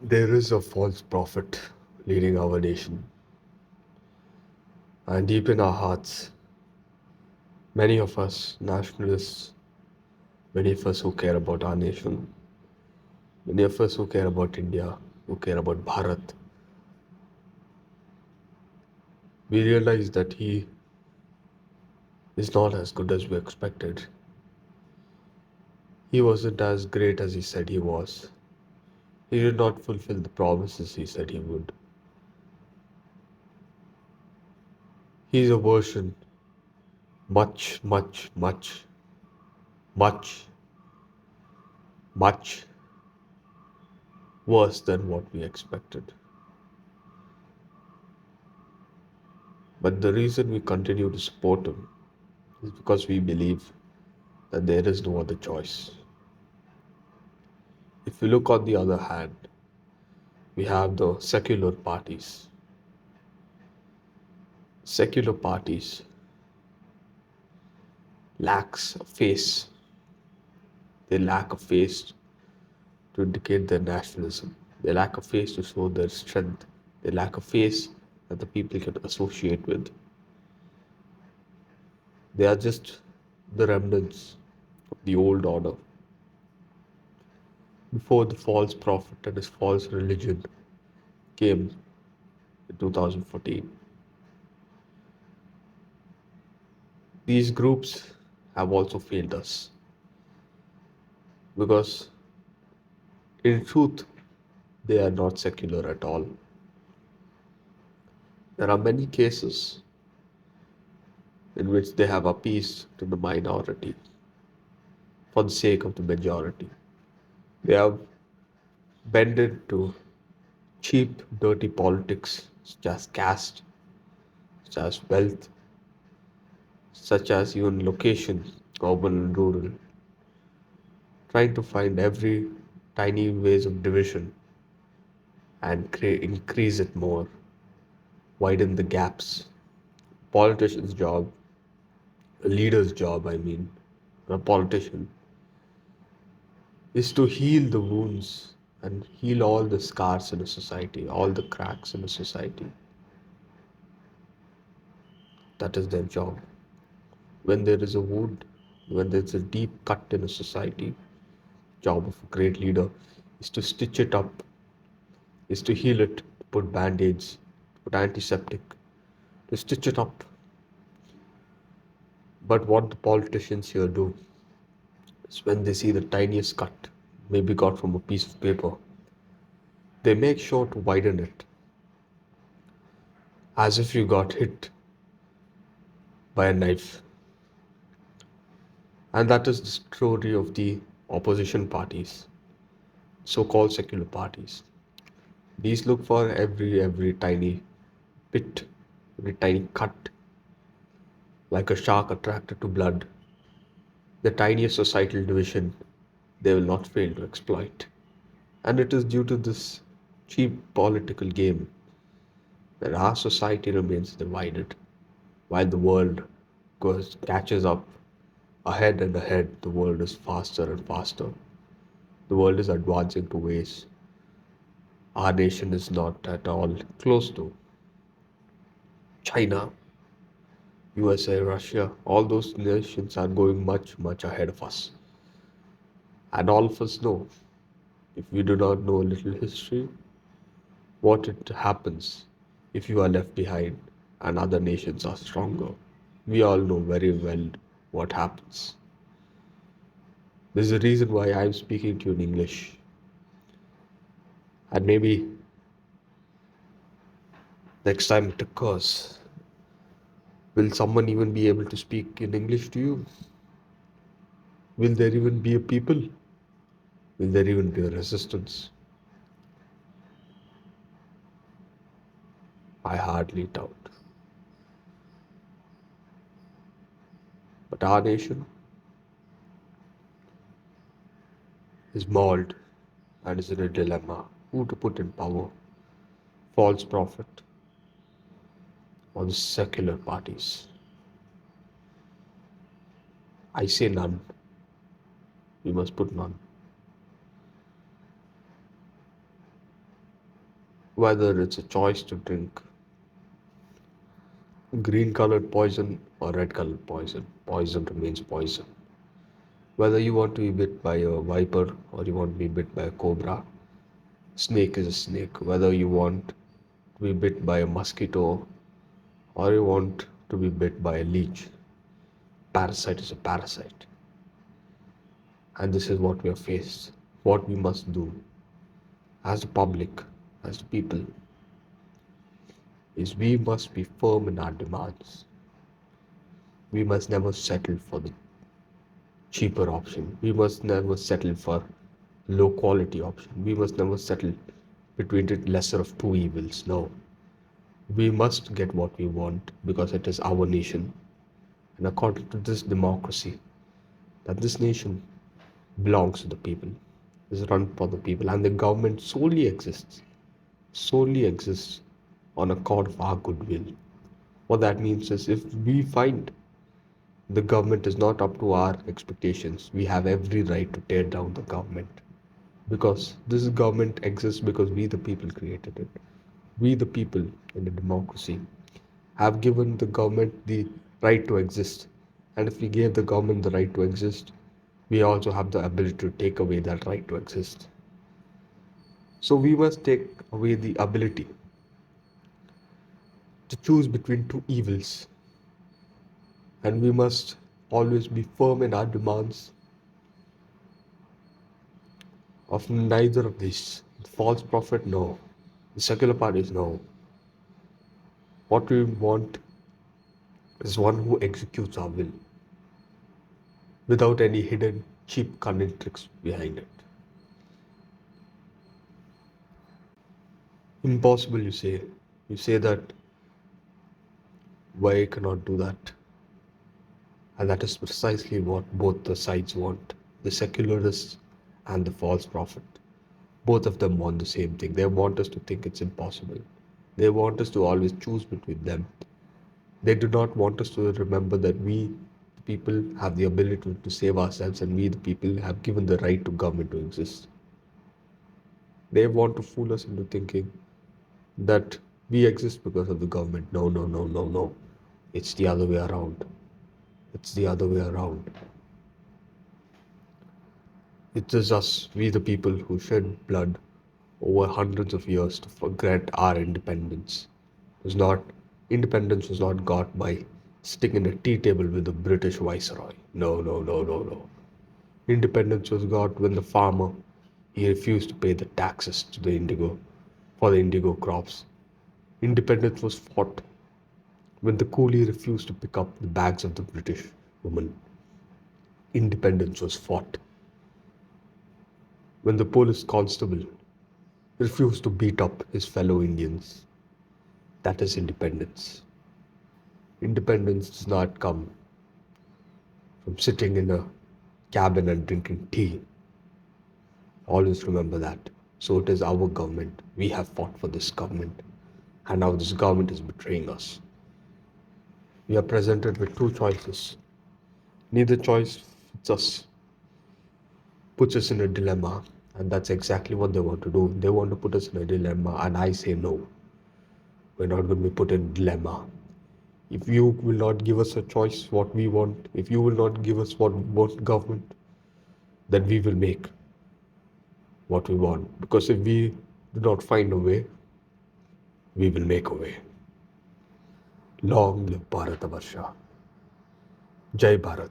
There is a false prophet leading our nation, and deep in our hearts, many of us nationalists, many of us who care about our nation, many of us who care about India, who care about Bharat, we realize that he is not as good as we expected. He wasn't as great as he said he was. He did not fulfill the promises he said he would. He is a version much, much, much, much, much worse than what we expected. But the reason we continue to support him is because we believe that there is no other choice. If we look on the other hand, we have the secular parties. Secular parties lacks a face. They lack a face to indicate their nationalism. They lack a face to show their strength. They lack a face that the people can associate with. They are just the remnants of the old order before the false prophet and his false religion came in 2014. These groups have also failed us because, in truth, they are not secular at all. There are many cases in which they have appeased to the minority for the sake of the majority. They have bended to cheap, dirty politics such as caste, such as wealth, such as even location, urban and rural, trying to find every tiny ways of division and increase it more, widen the gaps. Politician's job, a leader's job, a politician, is to heal the wounds and heal all the scars in a society, all the cracks in a society. That is their job. When there is a wound, when there's a deep cut in a society, job of a great leader is to stitch it up, is to heal it, to put band-aids, put antiseptic, to stitch it up. But what the politicians here do is when they see the tiniest cut, maybe got from a piece of paper, they make sure to widen it as if you got hit by a knife. And that is the story of the opposition parties, so-called secular parties. These look for every tiny bit, every tiny cut, like a shark attracted to blood. The tiniest societal division they will not fail to exploit. And it is due to this cheap political game that our society remains divided, while the world catches up ahead and ahead. The world is faster and faster. The world is advancing to ways our nation is not at all close to. China, USA, Russia, all those nations are going much, much ahead of us. And all of us know, if we do not know a little history, what it happens if you are left behind and other nations are stronger. We all know very well what happens. There's a reason why I'm speaking to you in English. And maybe next time it occurs, will someone even be able to speak in English to you? Will there even be a people? Will there even be a resistance? I hardly doubt. But our nation is mauled and is in a dilemma who to put in power, false prophet or the secular parties. I say none. We must put none. Whether it's a choice to drink green colored poison or red colored poison, poison remains poison. Whether you want to be bit by a viper or you want to be bit by a cobra, snake is a snake. Whether you want to be bit by a mosquito or you want to be bit by a leech, parasite is a parasite. And this is what we are faced. What we must do as the public, as the people, is we must be firm in our demands. We must never settle for the cheaper option. We must never settle for low quality option. We must never settle between the lesser of two evils. No. We must get what we want because it is our nation. And according to this democracy, that this nation belongs to the people, is run for the people, and the government solely exists on account of our goodwill. What that means is if we find the government is not up to our expectations, we have every right to tear down the government. Because this government exists because we, the people, created it. We, the people, in a democracy, have given the government the right to exist. And if we gave the government the right to exist, we also have the ability to take away that right to exist. So we must take away the ability to choose between two evils. And we must always be firm in our demands of neither of these. The false prophet, no. The secular parties, no. What we want is one who executes our will without any hidden, cheap, cunning tricks behind it. Impossible, you say. You say that why cannot do that? And that is precisely what both the sides want, the secularists and the false prophet. Both of them want the same thing. They want us to think it's impossible. They want us to always choose between them. They do not want us to remember that we, the people, have the ability to save ourselves and we, the people, have given the right to government to exist. They want to fool us into thinking that we exist because of the government. No, no, no, no, no. It's the other way around. It's the other way around. It is us, we the people, who shed blood over hundreds of years to grant our independence. Independence was not got by sitting in a tea table with the British viceroy. No, no, no, no, no. Independence was got when the farmer he refused to pay the taxes to the indigo for the indigo crops. Independence was fought when the coolie refused to pick up the bags of the British woman. Independence was fought when the police constable refused to beat up his fellow Indians. That is independence. Independence does not come from sitting in a cabin and drinking tea. Always remember that. So it is our government. We have fought for this government. And now this government is betraying us. We are presented with two choices. Neither choice fits us, puts us in a dilemma. And that's exactly what they want to do. They want to put us in a dilemma. And I say no. We're not going to be put in a dilemma. If you will not give us a choice what we want, if you will not give us what we want government, then we will make what we want. Because if we do not find a way, we will make a way. Long live Bharatavarsha. Jai Bharat.